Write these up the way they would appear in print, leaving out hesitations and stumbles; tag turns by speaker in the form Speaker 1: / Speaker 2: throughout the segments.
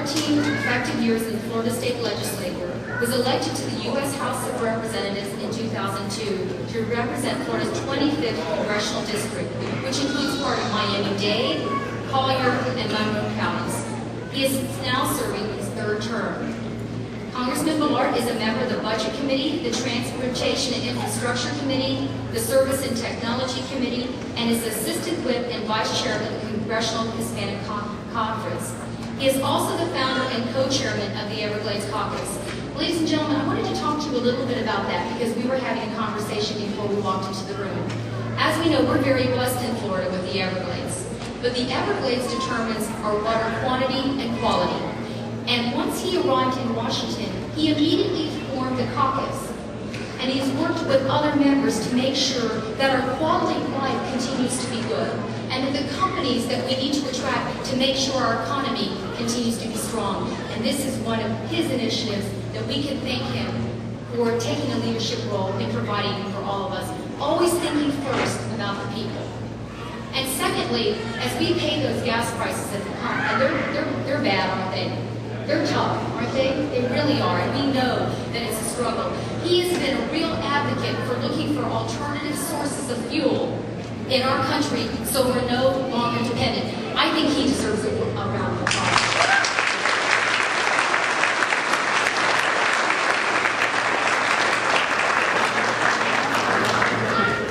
Speaker 1: 13 effective years in the Florida State Legislature, was elected to the U.S. House of Representatives in 2002 to represent Florida's 25th Congressional District, which includes part of Miami-Dade, Collier, and Monroe counties. He is now serving his third term. Congressman Balart is a member of the Budget Committee, the Transportation and Infrastructure Committee, the Service and Technology Committee, and is Assistant Whip and Vice Chair of the Congressional Hispanic Conference. He is also the founder and co-chairman of the Everglades Caucus. Ladies and gentlemen, I wanted to talk to you a little bit about that because we were having a conversation before we walked into the room. As we know, we're very blessed in Florida with the Everglades, but the Everglades determines our water quantity and quality. And once he arrived in Washington, he immediately formed the caucus. And he's worked with other members to make sure that our quality of life continues to be good. And that the companies that we need to attract to make sure our economy continues to be strong. And this is one of his initiatives that we can thank him for taking a leadership role in providing for all of us. Always thinking first about the people. And secondly, as we pay those gas prices at the pump, and they're bad, aren't they? They're tough, aren't they? They really are, and we know that it's a struggle. He has been a real advocate for looking for alternative sources of fuel in our country so we're no longer dependent. I think he deserves a round of applause.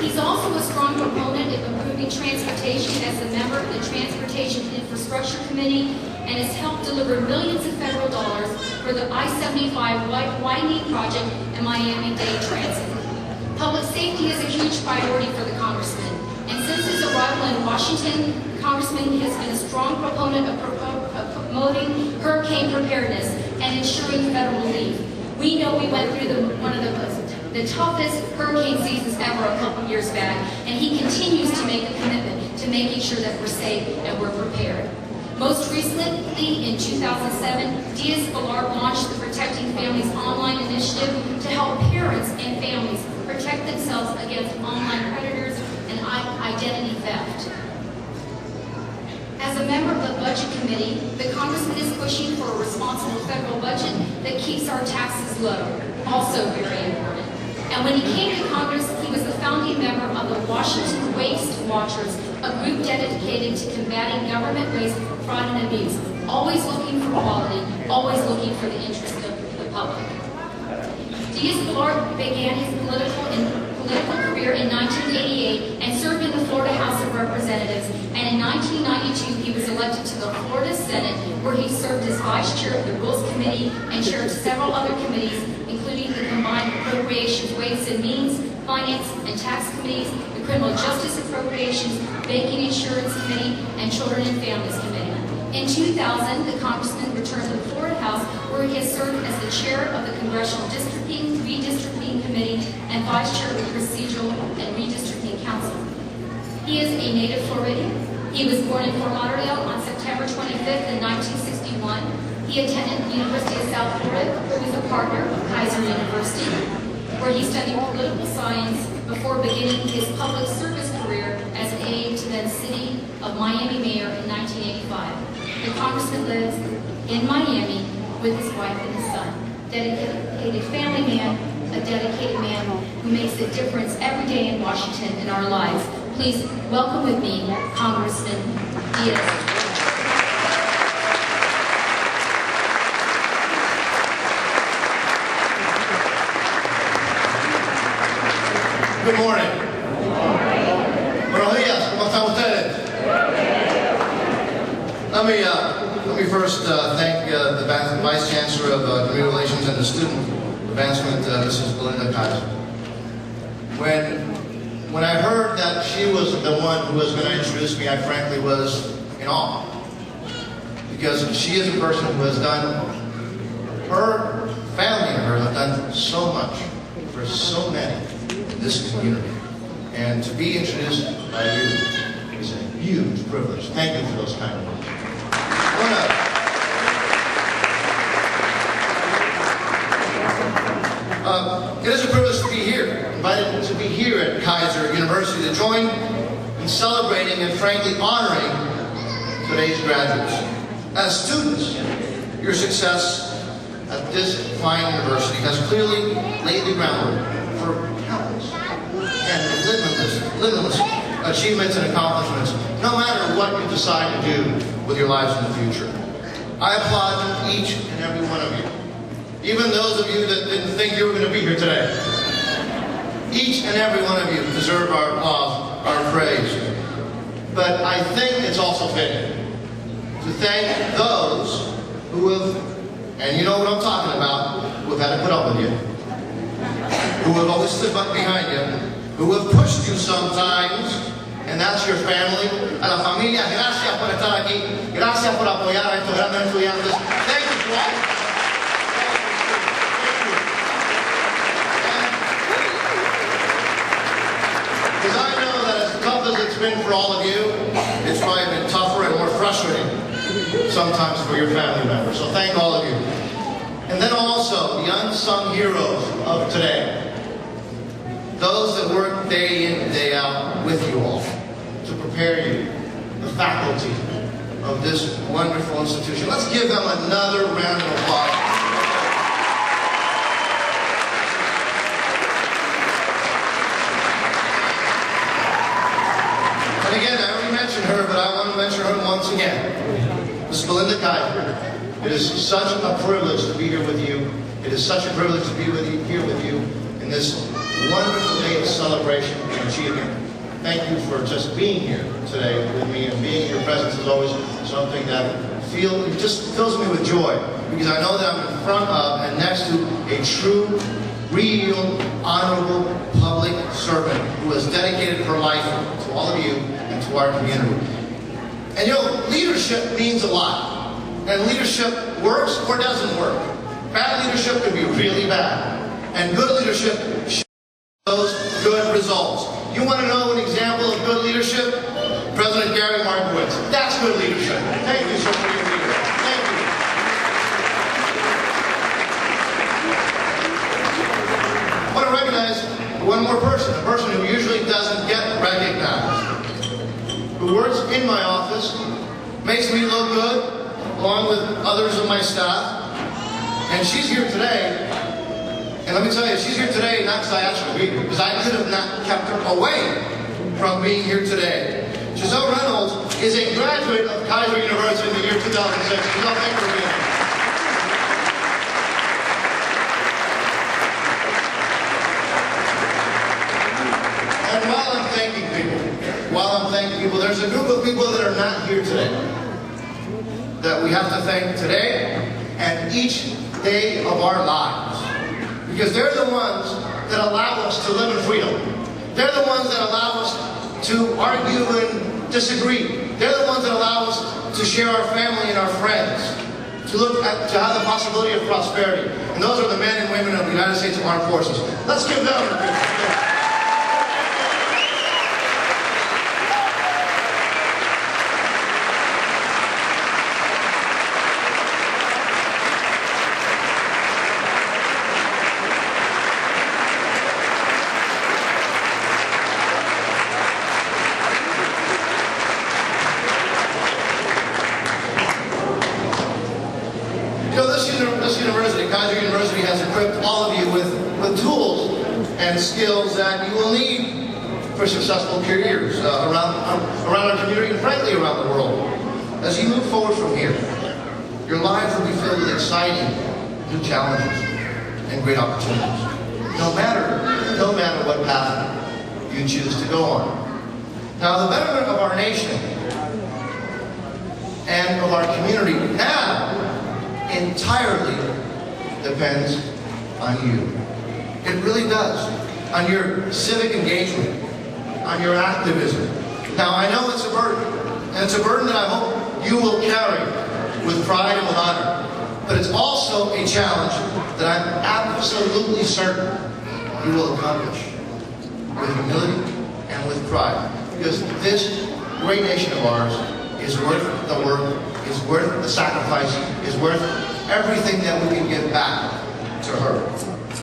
Speaker 1: He's also a strong proponent of improving transportation as a member of the Transportation Infrastructure Committee and has helped deliver millions of federal dollars for the I-75 widening project and Miami-Dade transit. Public safety is a huge priority for the Congressman, and since his arrival in Washington, the Congressman has been a strong proponent of promoting hurricane preparedness and ensuring federal relief. We know we went through one of the toughest hurricane seasons ever a couple years back, and he continues to make a commitment to making sure that we're safe and we're prepared. Most recently, in 2007, Diaz-Balart launched the Protecting Families online initiative to help parents and families protect themselves against online predators and identity theft. As a member of the Budget Committee, the Congressman is pushing for a responsible federal budget that keeps our taxes low, also very important. And when he came to Congress, he was the founding member of the Washington Waste Watchers, a group dedicated to combating government waste, fraud, and abuse, always looking for quality, always looking for the interest of the public. Diaz-Balart began his political career in 1988 and served in the Florida House of Representatives, and in 1992 he was elected to the Florida Senate, where he served as vice chair of the Rules Committee and chaired several other committees, including the Combined Appropriations, Ways and Means, Finance and Tax Committees, the Criminal Justice Appropriations, Banking Insurance Committee, and Children and Families Committee. In 2000, the Congressman returned to the Florida House, where he has served as the chair of the Congressional Redistricting Committee and vice chair of the Procedural and Redistricting Council. He is a native Floridian. He was born in Fort Lauderdale on September 25th in 1961. He attended the University of South Florida, where he was a partner of Keiser University, where he studied political science before beginning his public service career as an aide to the city of Miami mayor in 1985. The Congressman lives in Miami with his wife and his son. Dedicated family man, a dedicated man who makes a difference every day in Washington in our lives. Please welcome with me Congressman Diaz.
Speaker 2: Good morning. Buenos días. ¿Cómo están ustedes? Let me first thank the Vice Chancellor of Community Relations and the Student Advancement, Mrs. Belinda Keiser. When I heard that she was the one who was going to introduce me, I frankly was in awe. Because she is a person who has done, her family and her have done so much for so many in this community. And to be introduced by you is a huge privilege. Thank you for those kind words. It is a privilege to be here, invited to be here at Keiser University to join in celebrating and frankly honoring today's graduates. As students, Your success at this fine university has clearly laid the groundwork for countless and limitless achievements and accomplishments, no matter what you decide to do with your lives in the future. I applaud each and every one of you, even those of you that didn't think you were going to be here today. Each and every one of you deserve our applause, our praise. But I think it's also fitting to thank those who have, and you know what I'm talking about, who have had to put up with you, who have always stood behind you, who have pushed you sometimes, and that's your family. A la familia, gracias por estar aquí, gracias por apoyar a estos grandes estudiantes. Thank you to all. Because I know that as tough as it's been for all of you, it's probably been tougher and more frustrating sometimes for your family members. So thank all of you. And then also the unsung heroes of today. Those that work day in, day out with you all to prepare you, the faculty of this wonderful institution. Let's give them another round of applause. And again, I already mentioned her, but I want to mention her once again. Ms. Belinda Keiser. It is such a privilege to be here with you. It is such a privilege to be here with you in this wonderful day of celebration and achievement. Thank you for just being here today with me, and being in your presence is always something that just fills me with joy, because I know that I'm in front of and next to a true, real, honorable public servant who has dedicated her life to all of you and to our community. And you know, leadership means a lot. And leadership works or doesn't work. Bad leadership can be really bad. And good leadership shows good results. You want to know an example of good leadership? President Gary Markowitz. That's good leadership. Thank you, sir, for being here. Thank you. I want to recognize one more person, a person who usually doesn't get recognized, who works in my office, makes me look good, along with others of my staff. And she's here today. And let me tell you, she's here today not because I asked her to be here, because I could have not kept her away from being here today. Giselle Reynolds is a graduate of Keiser University in the year 2006. Giselle, thank you for being here. And while I'm thanking people, there's a group of people that are not here today that we have to thank today and each day of our lives. Because they're the ones that allow us to live in freedom. They're the ones that allow us to argue and disagree. They're the ones that allow us to share our family and our friends, to have the possibility of prosperity. And those are the men and women of the United States Armed Forces. Let's give them a big Keiser University has equipped all of you with tools and skills that you will need for successful careers around our community and frankly around the world. As you move forward from here, your lives will be filled with exciting new challenges and great opportunities. No matter what path you choose to go on. Now, the betterment of our nation and of our community now entirely depends on you. It really does. On your civic engagement, on your activism. Now, I know it's a burden, and it's a burden that I hope you will carry with pride and with honor. But it's also a challenge that I'm absolutely certain you will accomplish with humility and with pride. Because this great nation of ours is worth the work, is worth the sacrifice, is worth everything that we can give back to her.